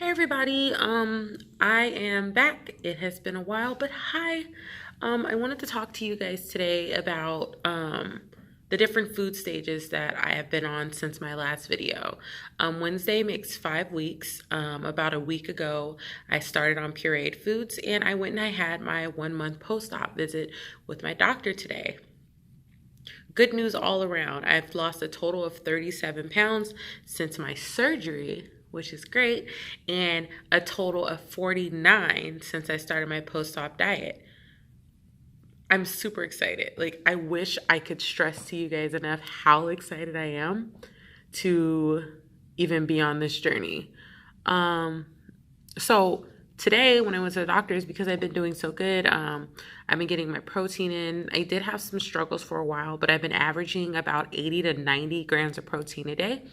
Hey everybody, I am back. It has been a while, but hi. I wanted to talk to you guys today about the different food stages that I have been on since my last video. Wednesday makes 5 weeks. About a week ago, I started on pureed foods, and I went and I had my 1 month post-op visit with my doctor today. Good news all around. I've lost a total of 37 pounds since my surgery, which is great, and a total of 49 since I started my post-op diet. I'm super excited. Like, I wish I could stress to you guys enough how excited I am to even be on this journey. So today when I went to the doctor's, because I've been doing so good, I've been getting my protein in. I did have some struggles for a while, but I've been averaging about 80 to 90 grams of protein a day.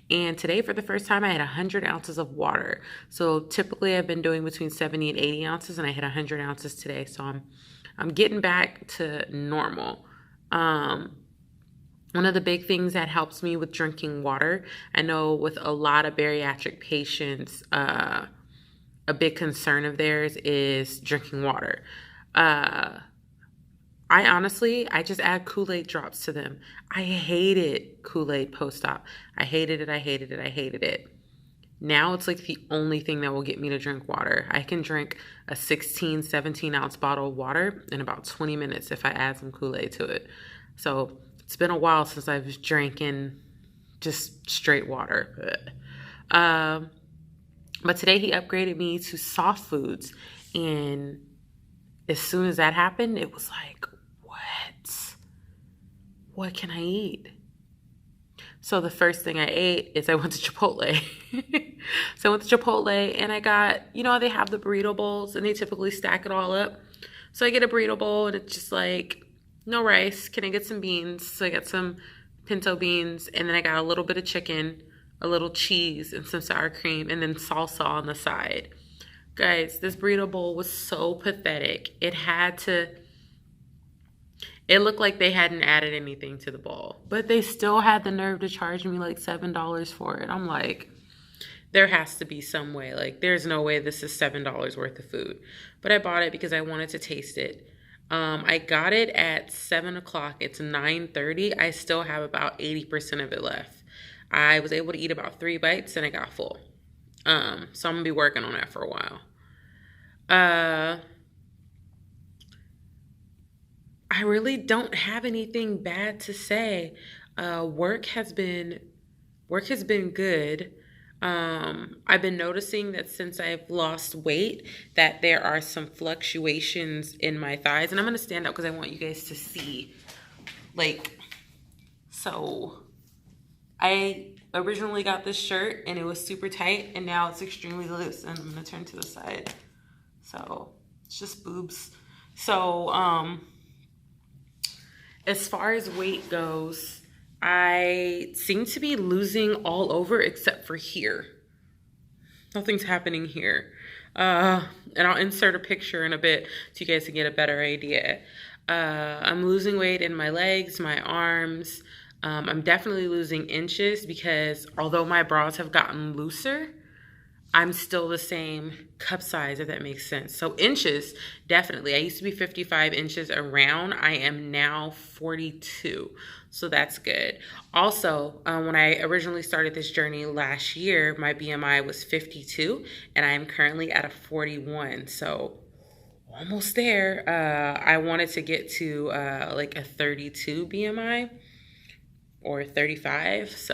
And today, for the first time, I had 100 ounces of water. So typically I've been doing between 70 and 80 ounces, and I hit 100 ounces today. So I'm getting back to normal. One of the big things that helps me with drinking water, I know with a lot of bariatric patients, a big concern of theirs is drinking water. I just add Kool-Aid drops to them. I hated Kool-Aid post-op. I hated it. Now it's like the only thing that will get me to drink water. I can drink a 16, 17 ounce bottle of water in about 20 minutes if I add some Kool-Aid to it. So it's been a while since I've drinking just straight water. But today he upgraded me to soft foods. And as soon as that happened, it was like, what can I eat? So the first thing I ate is I went to Chipotle. So I went to Chipotle and I got, they have the burrito bowls and they typically stack it all up. So I get a burrito bowl and it's just like, no rice. Can I get some beans? So I got some pinto beans, and then I got a little bit of chicken, a little cheese, and some sour cream, and then salsa on the side. Guys, this burrito bowl was so pathetic. It looked like they hadn't added anything to the bowl, but they still had the nerve to charge me like $7 for it. I'm like, there has to be some way. Like, there's no way this is $7 worth of food. But I bought it because I wanted to taste it. I got it at 7 o'clock. It's 9:30. I still have about 80% of it left. I was able to eat about 3 bites and I got full. So I'm going to be working on that for a while. I really don't have anything bad to say. Work has been good. I've been noticing that since I've lost weight, that there are some fluctuations in my thighs. And I'm going to stand up because I want you guys to see. So I originally got this shirt and it was super tight, and now it's extremely loose. And I'm going to turn to the side. So it's just boobs. So, as far as weight goes, I seem to be losing all over except for here. Nothing's happening here. And I'll insert a picture in a bit so you guys can get a better idea. I'm losing weight in my legs, my arms. I'm definitely losing inches because although my bras have gotten looser, I'm still the same cup size, if that makes sense. So inches, definitely. I used to be 55 inches around. I am now 42. So that's good. Also, when I originally started this journey last year, my BMI was 52 and I am currently at a 41. So almost there. I wanted to get to like a 32 BMI or 35.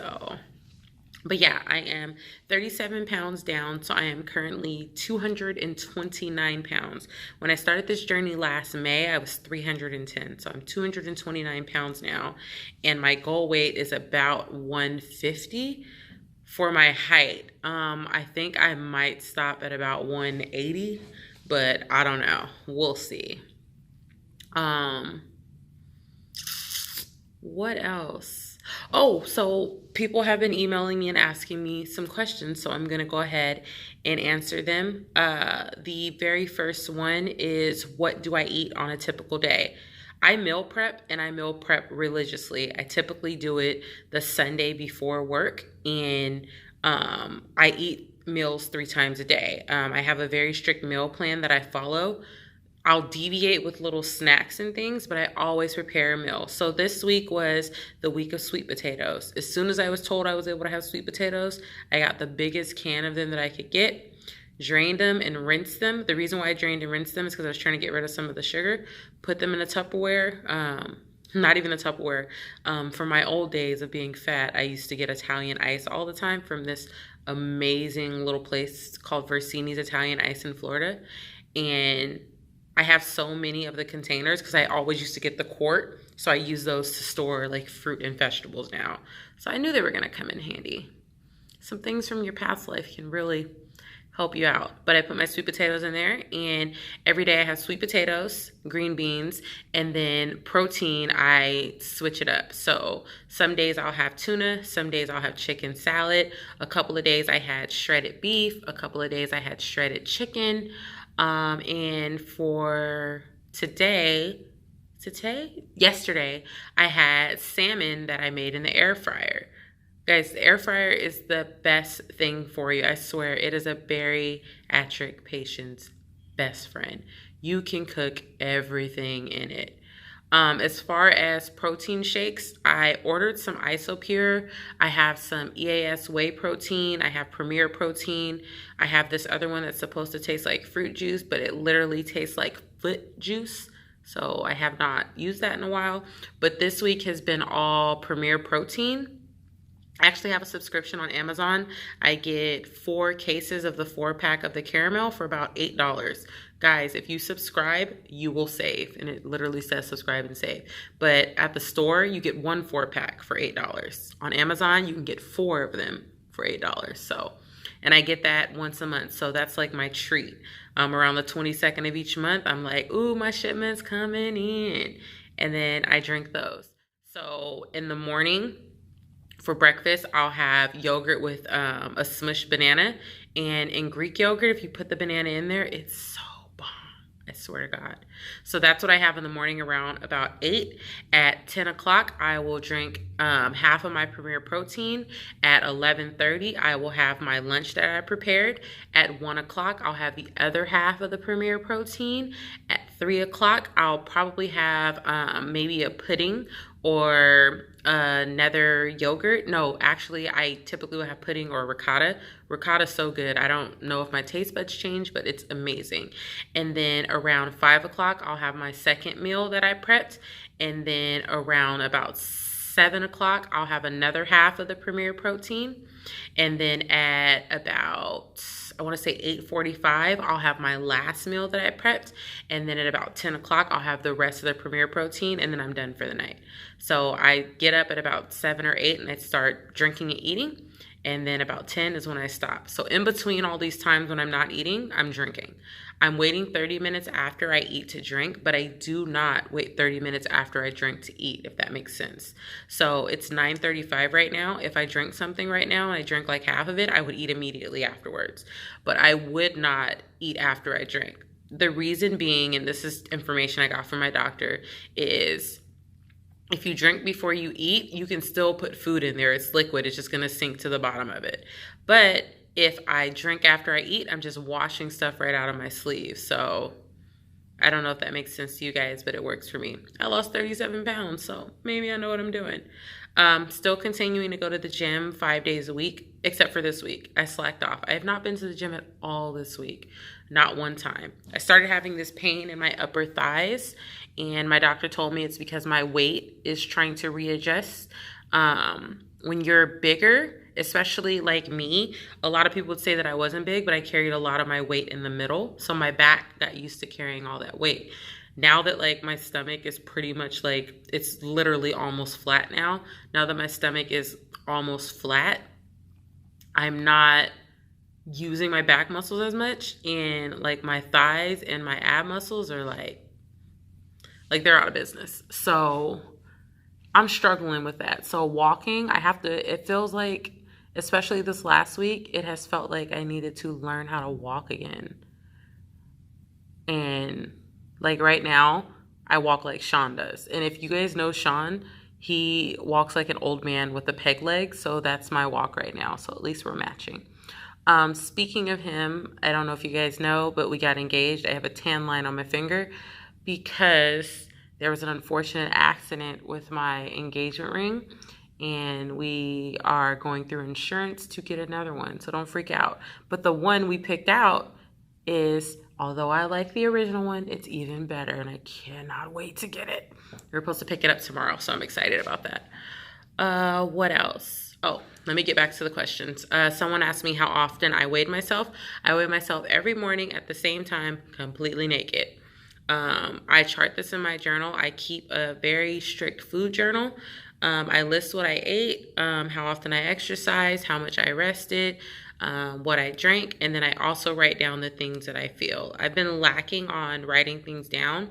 But yeah, I am 37 pounds down, so I am currently 229 pounds. When I started this journey last May, I was 310, so I'm 229 pounds now, and my goal weight is about 150 for my height. I think I might stop at about 180, but I don't know. We'll see. What else? Oh, so people have been emailing me and asking me some questions, so I'm going to go ahead and answer them. The very first one is, what do I eat on a typical day? I meal prep, and I meal prep religiously. I typically do it the Sunday before work, and I eat meals 3 times a day. I have a very strict meal plan that I follow. I'll deviate with little snacks and things, but I always prepare a meal. So this week was the week of sweet potatoes. As soon as I was told I was able to have sweet potatoes, I got the biggest can of them that I could get, drained them and rinsed them. The reason why I drained and rinsed them is because I was trying to get rid of some of the sugar, put them in a Tupperware, not even a Tupperware. For my old days of being fat, I used to get Italian ice all the time from this amazing little place called Versini's Italian Ice in Florida. And I have so many of the containers because I always used to get the quart. So I use those to store like fruit and vegetables now. So I knew they were going to come in handy. Some things from your past life can really help you out. But I put my sweet potatoes in there, and every day I have sweet potatoes, green beans, and then protein, I switch it up. So some days I'll have tuna, some days I'll have chicken salad. A couple of days I had shredded beef, a couple of days I had shredded chicken. And for yesterday, I had salmon that I made in the air fryer. Guys, the air fryer is the best thing for you. I swear, it is a bariatric patient's best friend. You can cook everything in it. As far as protein shakes, I ordered some Isopure. I have some EAS whey protein. I have Premier protein. I have this other one that's supposed to taste like fruit juice, but it literally tastes like foot juice. So I have not used that in a while. But this week has been all Premier protein. I actually have a subscription on Amazon. I get 4 cases of the 4-pack of the caramel for about $8. Guys, if you subscribe, you will save. And it literally says subscribe and save. But at the store, you get 1 4-pack for $8. On Amazon, you can get 4 of them for $8. So, and I get that once a month. So that's like my treat. Around the 22nd of each month, I'm like, ooh, my shipment's coming in. And then I drink those. So in the morning, for breakfast, I'll have yogurt with a smushed banana. And in Greek yogurt, if you put the banana in there, it's so bomb. I swear to God. So that's what I have in the morning around about 8. At 10 o'clock, I will drink half of my Premier protein. At 11:30, I will have my lunch that I prepared. At 1 o'clock, I'll have the other half of the Premier protein. At 3 o'clock, I'll probably have maybe a pudding or another yogurt. No, actually, I typically will have pudding or ricotta. Ricotta's so good. I don't know if my taste buds change, but it's amazing. And then around 5 o'clock, I'll have my second meal that I prepped. And then around about 7 o'clock, I'll have another half of the Premier protein. And then at about, I want to say 8:45, I'll have my last meal that I prepped. And then at about 10 o'clock, I'll have the rest of the Premier protein, and then I'm done for the night. So I get up at about 7 or 8 and I start drinking and eating. And then about 10 is when I stop. So in between all these times when I'm not eating, I'm drinking. I'm waiting 30 minutes after I eat to drink, but I do not wait 30 minutes after I drink to eat, if that makes sense. So it's 9:35 right now. If I drink something right now and I drink like half of it, I would eat immediately afterwards. But I would not eat after I drink. The reason being, and this is information I got from my doctor, is if you drink before you eat, you can still put food in there. It's liquid. It's just going to sink to the bottom of it. But if I drink after I eat, I'm just washing stuff right out of my sleeve. So I don't know if that makes sense to you guys, but it works for me. I lost 37 pounds, so maybe I know what I'm doing. Still continuing to go to the gym 5 days a week, except for this week. I slacked off. I have not been to the gym at all this week. Not one time. I started having this pain in my upper thighs, and my doctor told me it's because my weight is trying to readjust. When you're bigger, especially like me, a lot of people would say that I wasn't big, but I carried a lot of my weight in the middle. So my back got used to carrying all that weight. Now that like my stomach is pretty much like, it's literally almost flat now. Now that my stomach is almost flat, I'm not using my back muscles as much, and like my thighs and my ab muscles are like they're out of business. So I'm struggling with that. So walking, it feels like, especially this last week, it has felt like I needed to learn how to walk again. And like right now, I walk like Sean does. And if you guys know Sean, he walks like an old man with a peg leg. So that's my walk right now. So at least we're matching. Speaking of him, I don't know if you guys know, but we got engaged. I have a tan line on my finger because there was an unfortunate accident with my engagement ring, and we are going through insurance to get another one. So don't freak out. But the one we picked out is, although I like the original one, it's even better, and I cannot wait to get it. We're supposed to pick it up tomorrow, so I'm excited about that. What else? Oh, let me get back to the questions. Someone asked me how often I weighed myself. I weigh myself every morning at the same time, completely naked. I chart this in my journal. I keep a very strict food journal. I list what I ate, how often I exercised, how much I rested, what I drank, and then I also write down the things that I feel. I've been lacking on writing things down.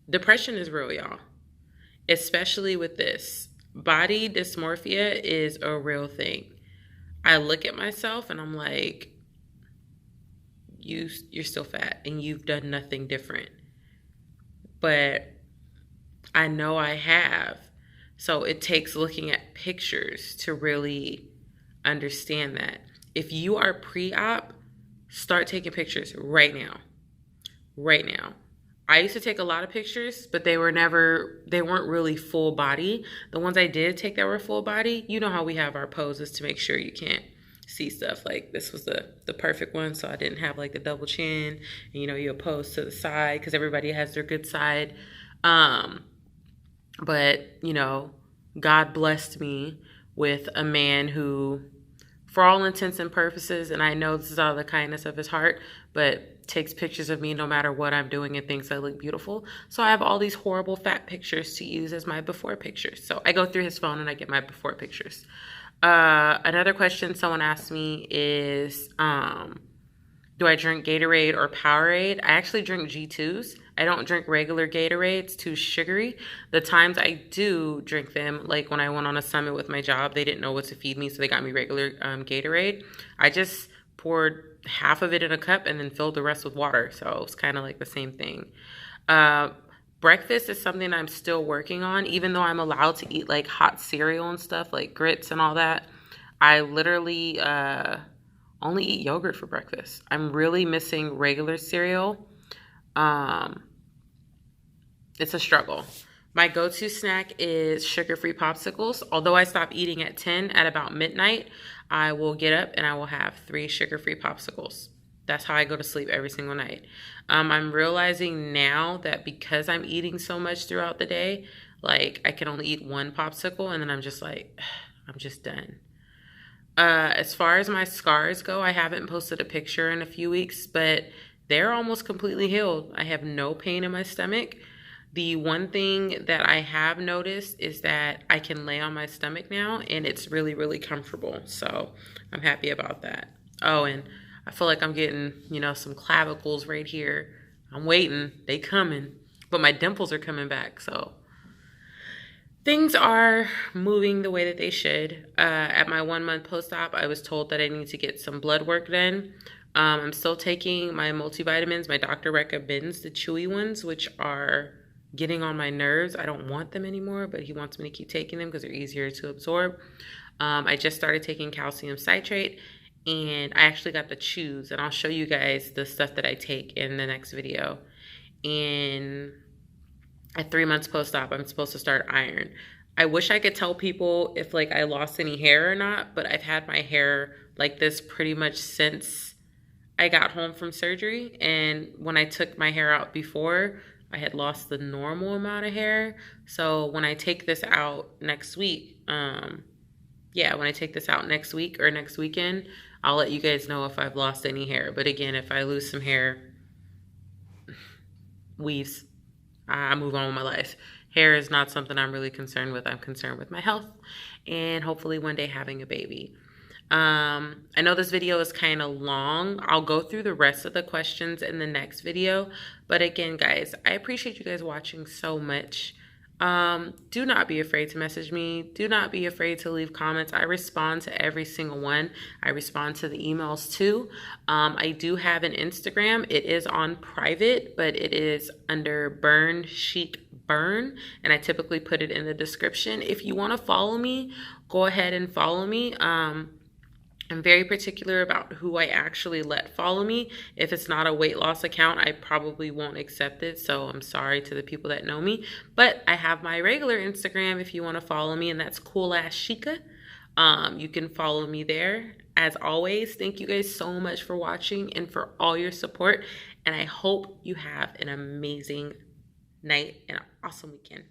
Depression is real, y'all. Especially with this. Body dysmorphia is a real thing. I look at myself and I'm like, you're still fat and you've done nothing different. But I know I have. So it takes looking at pictures to really understand that. If you are pre-op, start taking pictures right now. Right now. I used to take a lot of pictures, but they weren't really full body. The ones I did take that were full body, you know how we have our poses to make sure you can't see stuff. Like this was the perfect one, so I didn't have like the double chin, and you know, you pose to the side because everybody has their good side. But you know, God blessed me with a man who, for all intents and purposes, and I know this is out of the kindness of his heart, but takes pictures of me no matter what I'm doing and thinks I look beautiful. So I have all these horrible fat pictures to use as my before pictures. So I go through his phone and I get my before pictures. Another question someone asked me is, do I drink Gatorade or Powerade? I actually drink G2s. I don't drink regular Gatorade. It's too sugary. The times I do drink them, like when I went on a summit with my job, they didn't know what to feed me, so they got me regular Gatorade. I just poured half of it in a cup and then filled the rest with water. So it's kind of like the same thing. Breakfast is something I'm still working on, even though I'm allowed to eat like hot cereal and stuff like grits and all that. I literally only eat yogurt for breakfast. I'm really missing regular cereal. It's a struggle. My go-to snack is sugar-free popsicles. Although I stop eating at 10, at about midnight, I will get up and I will have 3 sugar-free popsicles. That's how I go to sleep every single night. I'm realizing now that because I'm eating so much throughout the day, like I can only eat 1 popsicle and then I'm just like, I'm just done. As far as my scars go, I haven't posted a picture in a few weeks, but they're almost completely healed. I have no pain in my stomach. The one thing that I have noticed is that I can lay on my stomach now and it's really, really comfortable. So I'm happy about that. Oh, and I feel like I'm getting, you know, some clavicles right here. I'm waiting. They coming. But my dimples are coming back. So things are moving the way that they should. At my 1-month post-op, I was told that I need to get some blood work done. I'm still taking my multivitamins. My doctor recommends the chewy ones, which are getting on my nerves. I don't want them anymore, but he wants me to keep taking them because they're easier to absorb. I just started taking calcium citrate, and I actually got the chews, and I'll show you guys the stuff that I take in the next video. And at 3 months post-op, I'm supposed to start iron. I wish I could tell people if like I lost any hair or not, but I've had my hair like this pretty much since I got home from surgery. And when I took my hair out before, I had lost the normal amount of hair. So when I take this out next week, when I take this out next week or next weekend, I'll let you guys know if I've lost any hair. But again, if I lose some hair, weaves, I move on with my life. Hair is not something I'm really concerned with. I'm concerned with my health and hopefully one day having a baby. I know this video is kind of long. I'll go through the rest of the questions in the next video. But again, guys, I appreciate you guys watching so much. Do not be afraid to message me. Do not be afraid to leave comments. I respond to every single one. I respond to the emails too. I do have an Instagram. It is on private, but it is under burnsheekburn, and I typically put it in the description. If you want to follow me, go ahead and follow me. I'm very particular about who I actually let follow me. If it's not a weight loss account, I probably won't accept it. So I'm sorry to the people that know me. But I have my regular Instagram if you want to follow me, and that's cool-ass-chica. You can follow me there. As always, thank you guys so much for watching and for all your support. And I hope you have an amazing night and an awesome weekend.